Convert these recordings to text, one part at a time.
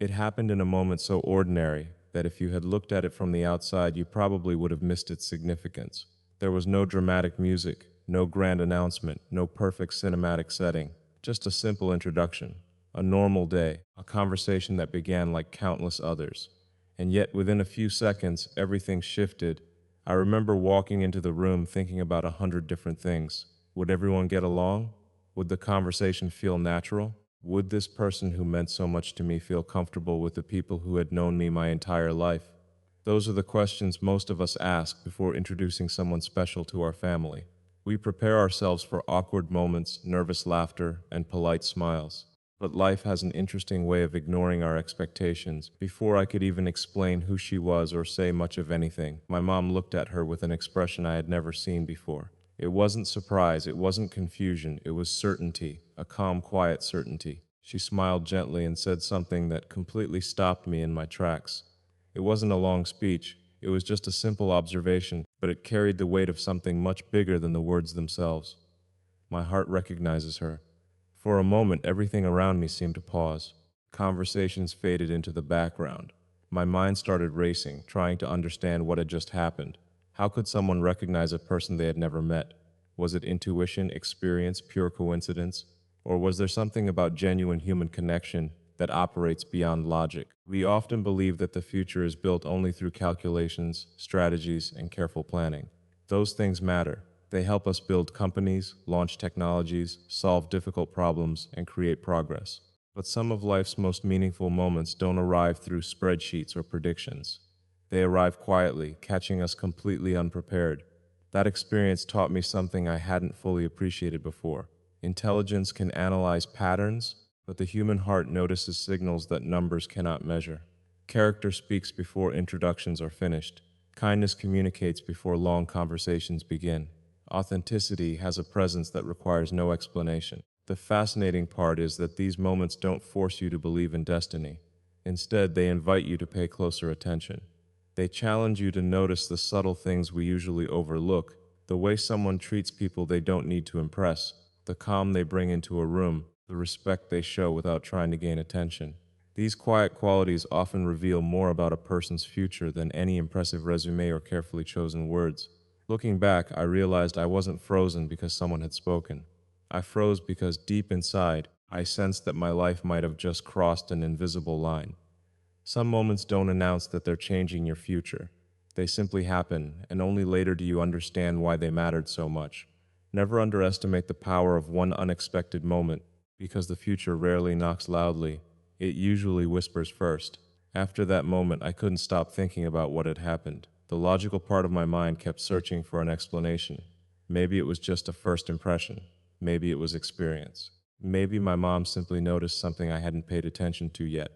It happened in a moment so ordinary that if you had looked at it from the outside, you probably would have missed its significance. There was no dramatic music, no grand announcement, no perfect cinematic setting, just a simple introduction, a normal day, a conversation that began like countless others. And yet, within a few seconds, everything shifted. I remember walking into the room thinking about 100 different things. Would everyone get along? Would the conversation feel natural? Would this person who meant so much to me feel comfortable with the people who had known me my entire life? Those are the questions most of us ask before introducing someone special to our family. We prepare ourselves for awkward moments, nervous laughter, and polite smiles. But life has an interesting way of ignoring our expectations. Before I could even explain who she was or say much of anything, my mom looked at her with an expression I had never seen before. It wasn't surprise, it wasn't confusion, it was certainty, a calm, quiet certainty. She smiled gently and said something that completely stopped me in my tracks. It wasn't a long speech, it was just a simple observation, but it carried the weight of something much bigger than the words themselves. My heart recognizes her. For a moment, everything around me seemed to pause. Conversations faded into the background. My mind started racing, trying to understand what had just happened. How could someone recognize a person they had never met? Was it intuition, experience, pure coincidence? Or was there something about genuine human connection that operates beyond logic? We often believe that the future is built only through calculations, strategies, and careful planning. Those things matter. They help us build companies, launch technologies, solve difficult problems, and create progress. But some of life's most meaningful moments don't arrive through spreadsheets or predictions. They arrive quietly, catching us completely unprepared. That experience taught me something I hadn't fully appreciated before. Intelligence can analyze patterns, but the human heart notices signals that numbers cannot measure. Character speaks before introductions are finished. Kindness communicates before long conversations begin. Authenticity has a presence that requires no explanation. The fascinating part is that these moments don't force you to believe in destiny. Instead, they invite you to pay closer attention. They challenge you to notice the subtle things we usually overlook, the way someone treats people they don't need to impress, the calm they bring into a room, the respect they show without trying to gain attention. These quiet qualities often reveal more about a person's future than any impressive resume or carefully chosen words. Looking back, I realized I wasn't frozen because someone had spoken. I froze because deep inside, I sensed that my life might have just crossed an invisible line. Some moments don't announce that they're changing your future. They simply happen, and only later do you understand why they mattered so much. Never underestimate the power of one unexpected moment, because the future rarely knocks loudly. It usually whispers first. After that moment, I couldn't stop thinking about what had happened. The logical part of my mind kept searching for an explanation. Maybe it was just a first impression. Maybe it was experience. Maybe my mom simply noticed something I hadn't paid attention to yet.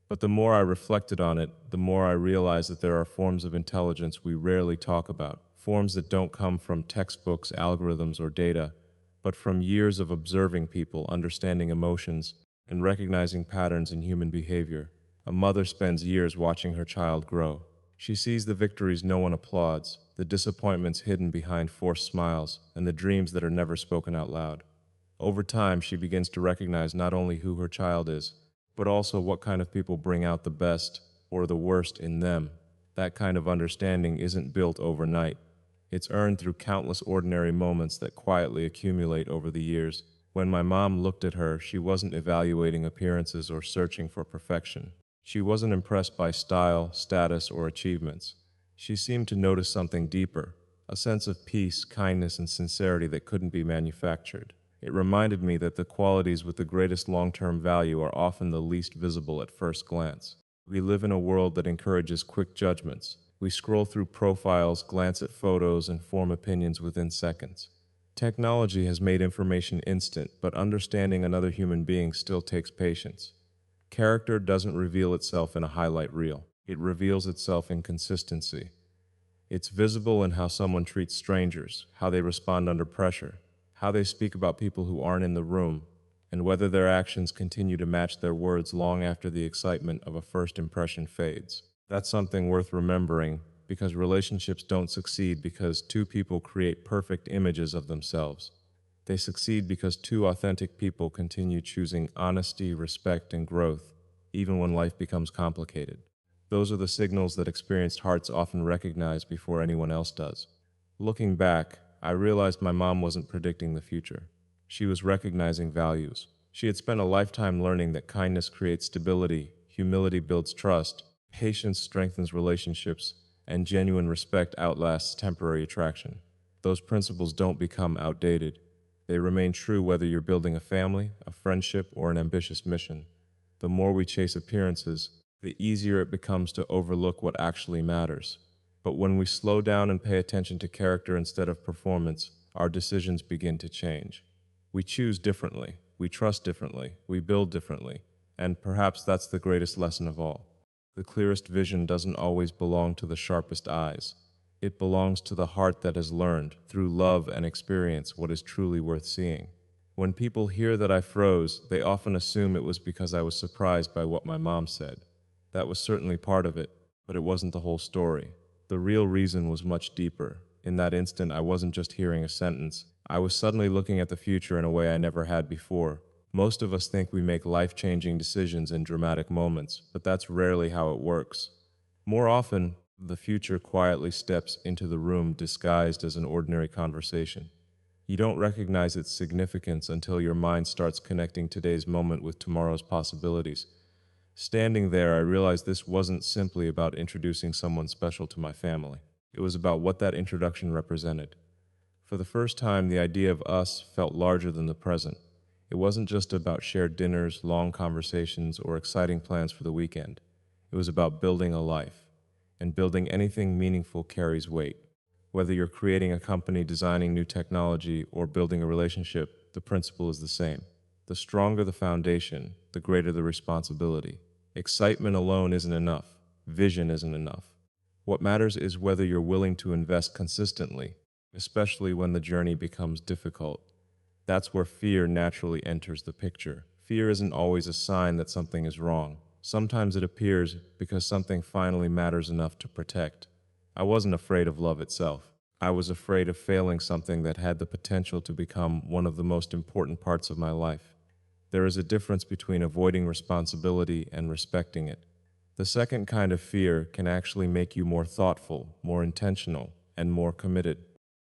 But the more I reflected on it, the more I realized that there are forms of intelligence we rarely talk about, forms that don't come from textbooks, algorithms, or data, but from years of observing people, understanding emotions, and recognizing patterns in human behavior. A mother spends years watching her child grow. She sees the victories no one applauds, the disappointments hidden behind forced smiles, and the dreams that are never spoken out loud. Over time, she begins to recognize not only who her child is, but also what kind of people bring out the best or the worst in them. That kind of understanding isn't built overnight. It's earned through countless ordinary moments that quietly accumulate over the years. When my mom looked at her, she wasn't evaluating appearances or searching for perfection. She wasn't impressed by style, status, or achievements. She seemed to notice something deeper, a sense of peace, kindness, and sincerity that couldn't be manufactured. It reminded me that the qualities with the greatest long-term value are often the least visible at first glance. We live in a world that encourages quick judgments. We scroll through profiles, glance at photos, and form opinions within seconds. Technology has made information instant, but understanding another human being still takes patience. Character doesn't reveal itself in a highlight reel. It reveals itself in consistency. It's visible in how someone treats strangers, how they respond under pressure, how they speak about people who aren't in the room, and whether their actions continue to match their words long after the excitement of a first impression fades. That's something worth remembering, because relationships don't succeed because two people create perfect images of themselves. They succeed because two authentic people continue choosing honesty, respect, and growth, even when life becomes complicated. Those are the signals that experienced hearts often recognize before anyone else does. Looking back, I realized my mom wasn't predicting the future. She was recognizing values. She had spent a lifetime learning that kindness creates stability, humility builds trust, patience strengthens relationships, and genuine respect outlasts temporary attraction. Those principles don't become outdated. They remain true whether you're building a family, a friendship, or an ambitious mission. The more we chase appearances, the easier it becomes to overlook what actually matters. But when we slow down and pay attention to character instead of performance, our decisions begin to change. We choose differently, we trust differently, we build differently, and perhaps that's the greatest lesson of all. The clearest vision doesn't always belong to the sharpest eyes. It belongs to the heart that has learned, through love and experience, what is truly worth seeing. When people hear that I froze, they often assume it was because I was surprised by what my mom said. That was certainly part of it, but it wasn't the whole story. The real reason was much deeper. In that instant, I wasn't just hearing a sentence. I was suddenly looking at the future in a way I never had before. Most of us think we make life-changing decisions in dramatic moments, but that's rarely how it works. More often, the future quietly steps into the room disguised as an ordinary conversation. You don't recognize its significance until your mind starts connecting today's moment with tomorrow's possibilities. Standing there, I realized this wasn't simply about introducing someone special to my family. It was about what that introduction represented. For the first time, the idea of us felt larger than the present. It wasn't just about shared dinners, long conversations, or exciting plans for the weekend. It was about building a life. And building anything meaningful carries weight. Whether you're creating a company, designing new technology, or building a relationship, the principle is the same. The stronger the foundation, the greater the responsibility. Excitement alone isn't enough. Vision isn't enough. What matters is whether you're willing to invest consistently, especially when the journey becomes difficult. That's where fear naturally enters the picture. Fear isn't always a sign that something is wrong. Sometimes it appears because something finally matters enough to protect. I wasn't afraid of love itself. I was afraid of failing something that had the potential to become one of the most important parts of my life. There is a difference between avoiding responsibility and respecting it. The second kind of fear can actually make you more thoughtful, more intentional, and more committed.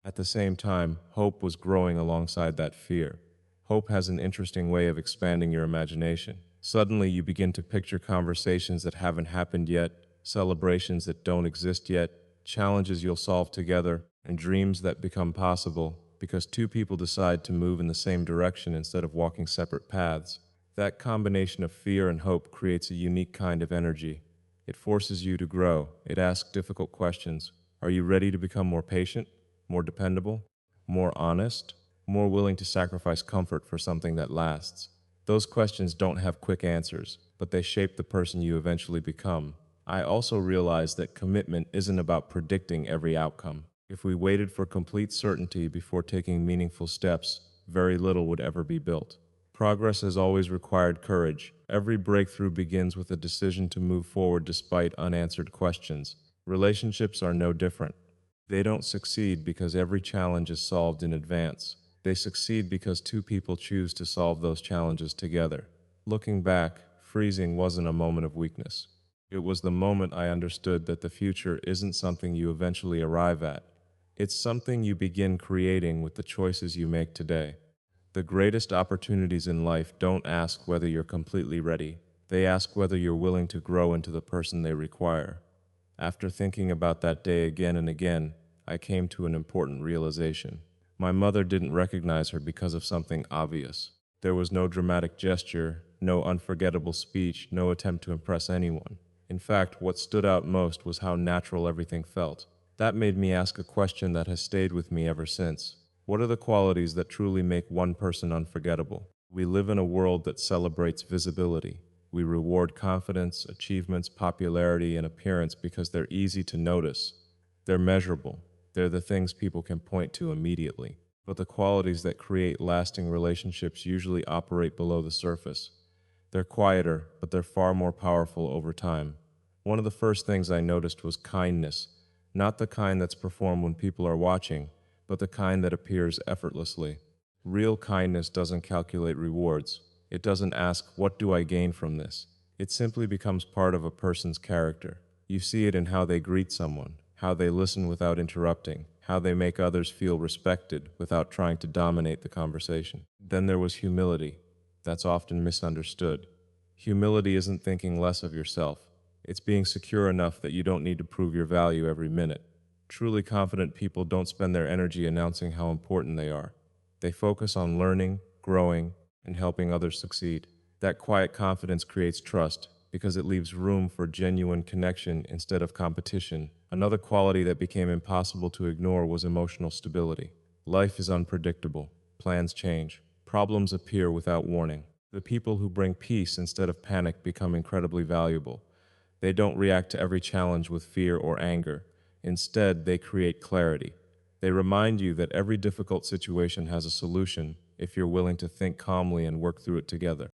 At the same time, hope was growing alongside that fear. Hope has an interesting way of expanding your imagination. Suddenly, you begin to picture conversations that haven't happened yet, celebrations that don't exist yet, challenges you'll solve together, and dreams that become possible because two people decide to move in the same direction instead of walking separate paths. That combination of fear and hope creates a unique kind of energy. It forces you to grow. It asks difficult questions. Are you ready to become more patient, more dependable, more honest, more willing to sacrifice comfort for something that lasts? Those questions don't have quick answers, but they shape the person you eventually become. I also realized that commitment isn't about predicting every outcome. If we waited for complete certainty before taking meaningful steps, very little would ever be built. Progress has always required courage. Every breakthrough begins with a decision to move forward despite unanswered questions. Relationships are no different. They don't succeed because every challenge is solved in advance. They succeed because two people choose to solve those challenges together. Looking back, freezing wasn't a moment of weakness. It was the moment I understood that the future isn't something you eventually arrive at. It's something you begin creating with the choices you make today. The greatest opportunities in life don't ask whether you're completely ready. They ask whether you're willing to grow into the person they require. After thinking about that day again and again, I came to an important realization. My mother didn't recognize her because of something obvious. There was no dramatic gesture, no unforgettable speech, no attempt to impress anyone. In fact, what stood out most was how natural everything felt. That made me ask a question that has stayed with me ever since. What are the qualities that truly make one person unforgettable? We live in a world that celebrates visibility. We reward confidence, achievements, popularity, and appearance because they're easy to notice. They're measurable. They're the things people can point to immediately. But the qualities that create lasting relationships usually operate below the surface. They're quieter, but they're far more powerful over time. One of the first things I noticed was kindness. Not the kind that's performed when people are watching, but the kind that appears effortlessly. Real kindness doesn't calculate rewards. It doesn't ask, what do I gain from this? It simply becomes part of a person's character. You see it in how they greet someone, how they listen without interrupting, how they make others feel respected without trying to dominate the conversation. Then there was humility. That's often misunderstood. Humility isn't thinking less of yourself. It's being secure enough that you don't need to prove your value every minute. Truly confident people don't spend their energy announcing how important they are. They focus on learning, growing, and helping others succeed. That quiet confidence creates trust because it leaves room for genuine connection instead of competition. Another quality that became impossible to ignore was emotional stability. Life is unpredictable. Plans change. Problems appear without warning. The people who bring peace instead of panic become incredibly valuable. They don't react to every challenge with fear or anger. Instead, they create clarity. They remind you that every difficult situation has a solution if you're willing to think calmly and work through it together.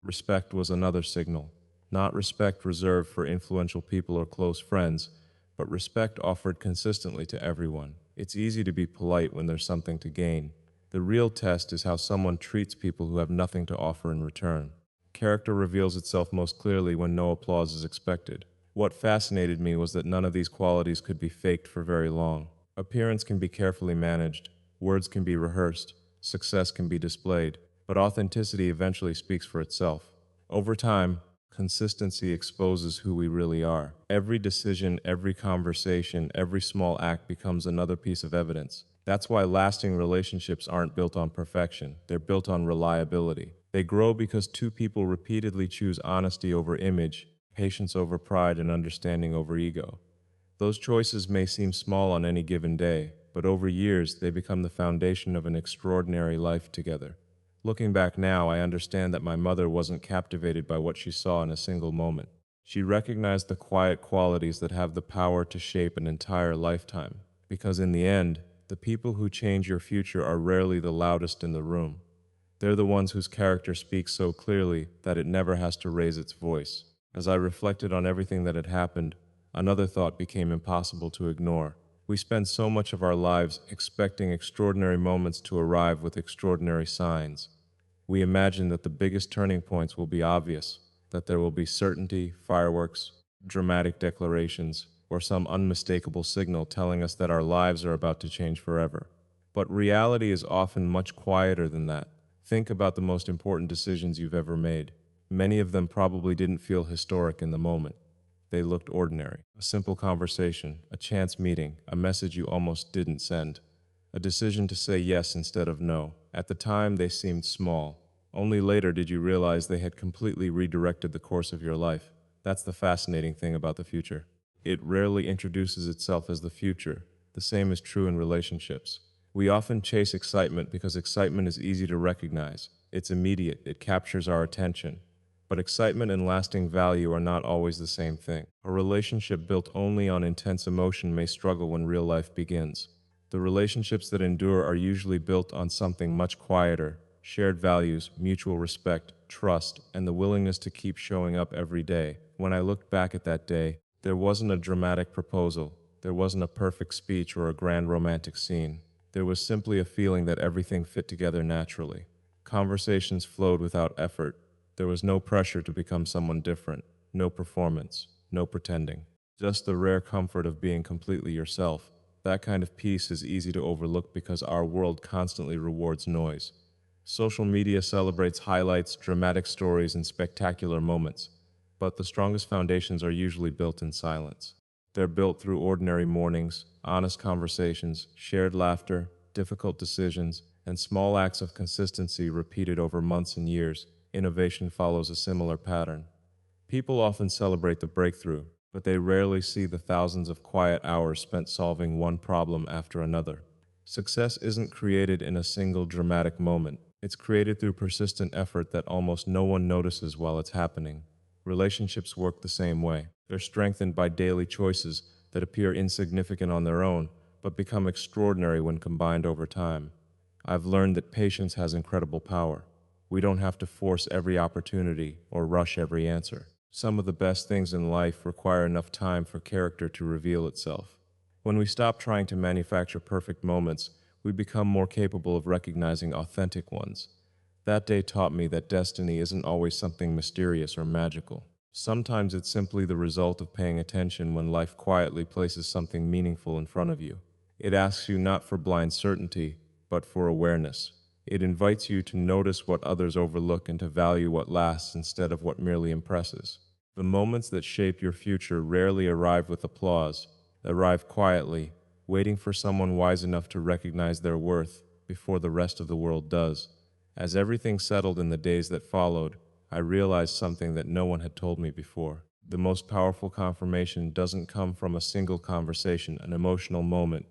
Respect was another signal. Not respect reserved for influential people or close friends, but respect offered consistently to everyone. It's easy to be polite when there's something to gain. The real test is how someone treats people who have nothing to offer in return. Character reveals itself most clearly when no applause is expected. What fascinated me was that none of these qualities could be faked for very long. Appearance can be carefully managed, words can be rehearsed, success can be displayed, but authenticity eventually speaks for itself. Over time, consistency exposes who we really are. Every decision, every conversation, every small act becomes another piece of evidence. That's why lasting relationships aren't built on perfection, they're built on reliability. They grow because two people repeatedly choose honesty over image, patience over pride, and understanding over ego. Those choices may seem small on any given day, but over years they become the foundation of an extraordinary life together. Looking back now, I understand that my mother wasn't captivated by what she saw in a single moment. She recognized the quiet qualities that have the power to shape an entire lifetime. Because in the end, the people who change your future are rarely the loudest in the room. They're the ones whose character speaks so clearly that it never has to raise its voice. As I reflected on everything that had happened, another thought became impossible to ignore. We spend so much of our lives expecting extraordinary moments to arrive with extraordinary signs. We imagine that the biggest turning points will be obvious, that there will be certainty, fireworks, dramatic declarations, or some unmistakable signal telling us that our lives are about to change forever. But reality is often much quieter than that. Think about the most important decisions you've ever made. Many of them probably didn't feel historic in the moment. They looked ordinary. A simple conversation, a chance meeting, a message you almost didn't send. A decision to say yes instead of no. At the time, they seemed small. Only later did you realize they had completely redirected the course of your life. That's the fascinating thing about the future. It rarely introduces itself as the future. The same is true in relationships. We often chase excitement because excitement is easy to recognize. It's immediate, it captures our attention. But excitement and lasting value are not always the same thing. A relationship built only on intense emotion may struggle when real life begins. The relationships that endure are usually built on something much quieter: shared values, mutual respect, trust, and the willingness to keep showing up every day. When I looked back at that day, there wasn't a dramatic proposal, there wasn't a perfect speech or a grand romantic scene. There was simply a feeling that everything fit together naturally. Conversations flowed without effort. There was no pressure to become someone different, no performance, no pretending. Just the rare comfort of being completely yourself. That kind of peace is easy to overlook because our world constantly rewards noise. Social media celebrates highlights, dramatic stories, and spectacular moments, but the strongest foundations are usually built in silence. They're built through ordinary mornings, honest conversations, shared laughter, difficult decisions, and small acts of consistency repeated over months and years. Innovation follows a similar pattern. People often celebrate the breakthrough, but they rarely see the thousands of quiet hours spent solving one problem after another. Success isn't created in a single dramatic moment. It's created through persistent effort that almost no one notices while it's happening. Relationships work the same way. They're strengthened by daily choices that appear insignificant on their own, but become extraordinary when combined over time. I've learned that patience has incredible power. We don't have to force every opportunity or rush every answer. Some of the best things in life require enough time for character to reveal itself. When we stop trying to manufacture perfect moments, we become more capable of recognizing authentic ones. That day taught me that destiny isn't always something mysterious or magical. Sometimes it's simply the result of paying attention when life quietly places something meaningful in front of you. It asks you not for blind certainty, but for awareness. It invites you to notice what others overlook and to value what lasts instead of what merely impresses. The moments that shape your future rarely arrive with applause, they arrive quietly, waiting for someone wise enough to recognize their worth before the rest of the world does. As everything settled in the days that followed, I realized something that no one had told me before. The most powerful confirmation doesn't come from a single conversation, an emotional moment,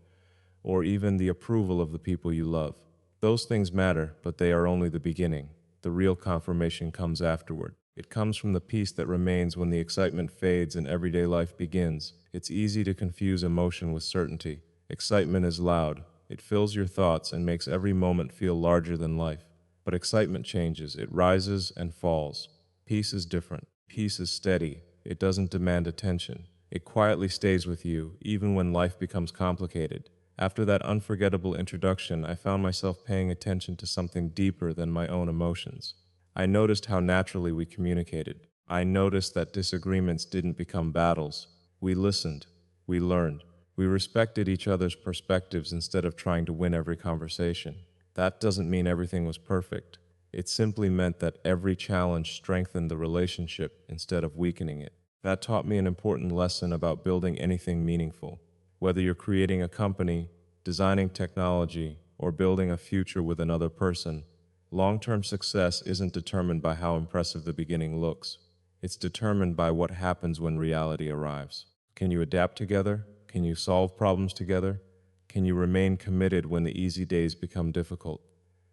or even the approval of the people you love. Those things matter, but they are only the beginning. The real confirmation comes afterward. It comes from the peace that remains when the excitement fades and everyday life begins. It's easy to confuse emotion with certainty. Excitement is loud. It fills your thoughts and makes every moment feel larger than life. But excitement changes. It rises and falls. Peace is different. Peace is steady. It doesn't demand attention. It quietly stays with you, even when life becomes complicated. After that unforgettable introduction, I found myself paying attention to something deeper than my own emotions. I noticed how naturally we communicated. I noticed that disagreements didn't become battles. We listened. We learned. We respected each other's perspectives instead of trying to win every conversation. That doesn't mean everything was perfect. It simply meant that every challenge strengthened the relationship instead of weakening it. That taught me an important lesson about building anything meaningful. Whether you're creating a company, designing technology, or building a future with another person, long-term success isn't determined by how impressive the beginning looks. It's determined by what happens when reality arrives. Can you adapt together? Can you solve problems together? Can you remain committed when the easy days become difficult?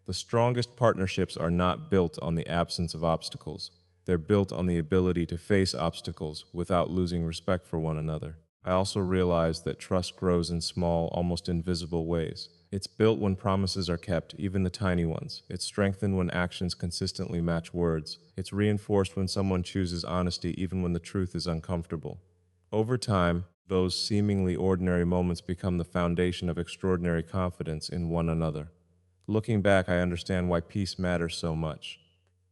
The strongest partnerships are not built on the absence of obstacles. They're built on the ability to face obstacles without losing respect for one another. I also realized that trust grows in small, almost invisible ways. It's built when promises are kept, even the tiny ones. It's strengthened when actions consistently match words. It's reinforced when someone chooses honesty, even when the truth is uncomfortable. Over time, those seemingly ordinary moments become the foundation of extraordinary confidence in one another. Looking back, I understand why peace matters so much.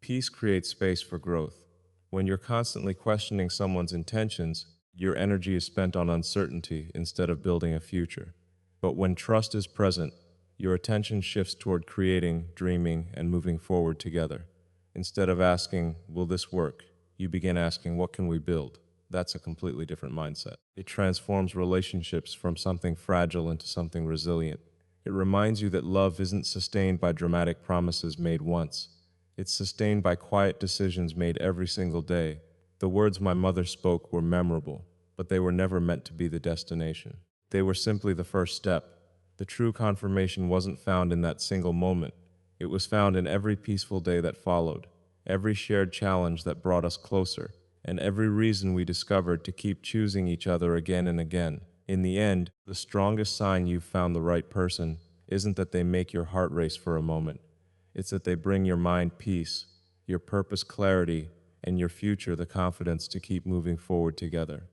Peace creates space for growth. When you're constantly questioning someone's intentions, your energy is spent on uncertainty instead of building a future. But when trust is present, your attention shifts toward creating, dreaming, and moving forward together. Instead of asking, will this work? You begin asking, what can we build? That's a completely different mindset. It transforms relationships from something fragile into something resilient. It reminds you that love isn't sustained by dramatic promises made once. It's sustained by quiet decisions made every single day. The words my mother spoke were memorable, but they were never meant to be the destination. They were simply the first step. The true confirmation wasn't found in that single moment. It was found in every peaceful day that followed, every shared challenge that brought us closer, and every reason we discovered to keep choosing each other again and again. In the end, the strongest sign you've found the right person isn't that they make your heart race for a moment. It's that they bring your mind peace, your purpose clarity, and your future the confidence to keep moving forward together.